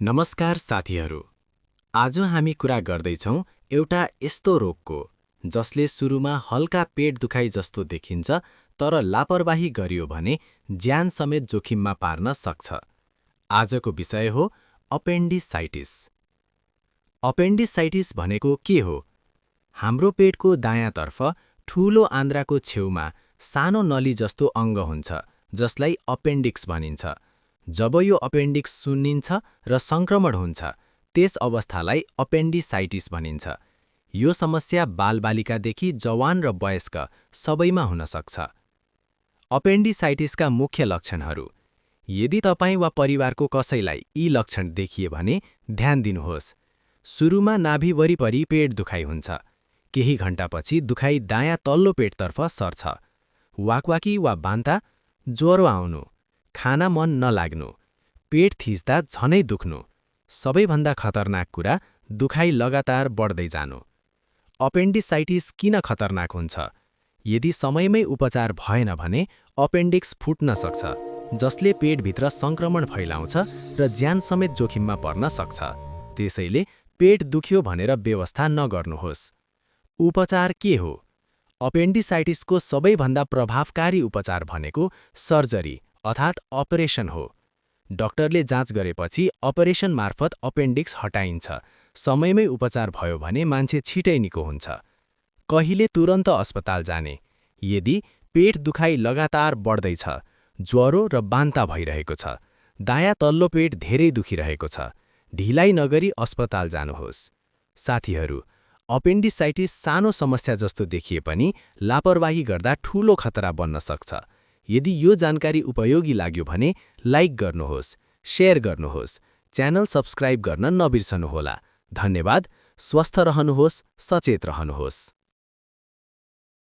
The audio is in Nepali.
नमस्कार साथीहरू। आज हामी कुरा गर्दैछौँ एउटा यस्तो रोगको जसले सुरुमा हल्का पेट दुखाइ जस्तो देखिन्छ तर लापरवाही गरियो भने ज्यान समेत जोखिममा पार्न सक्छ। आजको विषय हो अपेन्डिसाइटिस। अपेन्डिसाइटिस भनेको के हो? हाम्रो पेटको दायाँतर्फ ठूलो आन्द्राको छेउमा सानो नली जस्तो अङ्ग हुन्छ जसलाई अपेन्डिक्स भनिन्छ। जब यो अपेन्डिक्स सुन्निन्छ र सङ्क्रमण हुन्छ, त्यस अवस्थालाई अपेन्डिसाइटिस भनिन्छ। यो समस्या बालबालिकादेखि जवान र वयस्क सबैमा हुन सक्छ। अपेन्डिसाइटिसका मुख्य लक्षणहरू। यदि तपाईँ वा परिवारको कसैलाई यी लक्षण देखिए भने ध्यान दिनुहोस्। सुरुमा नाभि वरिपरि पेट दुखाइ हुन्छ। केही घण्टापछि दुखाइ दायाँ तल्लो पेटतर्फ सर्छ। वाकवाकी वा बान्ता, ज्वरो आउनु, खाना मन नलाग्नु, पेट थिच्दा झनै दुख्नु। सबैभन्दा खतरनाक कुरा, दुखाइ लगातार बढ्दै जानु। अपेन्डिसाइटिस किन खतरनाक हुन्छ? यदि समयमै उपचार भएन भने अपेन्डिक्स फुट्न सक्छ, जसले पेटभित्र सङ्क्रमण फैलाउँछ र ज्यान समेत जोखिममा पर्न सक्छ। त्यसैले पेट दुख्यो भनेर बेवास्ता नगर्नुहोस्। उपचार के हो? अपेन्डिसाइटिसको सबैभन्दा प्रभावकारी उपचार भनेको सर्जरी अर्थात् अपरेसन हो। डाक्टरले जाँच गरेपछि अपरेसन मार्फत अपेन्डिक्स हटाइन्छ। समयमै उपचार भयो भने मान्छे छिटै निको हुन्छ। कहिले तुरन्त अस्पताल जाने? यदि पेट दुखाइ लगातार बढ्दैछ, ज्वरो र बान्ता भइरहेको छ, दायाँ तल्लो पेट धेरै दुखिरहेको छ, ढिलाइ नगरी अस्पताल जानुहोस्। साथीहरू, अपेन्डिसाइटिस सानो समस्या जस्तो देखिए पनि लापरवाही गर्दा ठूलो खतरा बन्न सक्छ। यदि यो जानकारी उपयोगी लाग्यो भने लाइक गर्नुहोस्, शेयर गर्नुहोस्, च्यानल सब्स्क्राइब गर्न नबिर्सनुहोला। धन्यवाद। स्वस्थ रहनुहोस्, सचेत रहनुहोस्।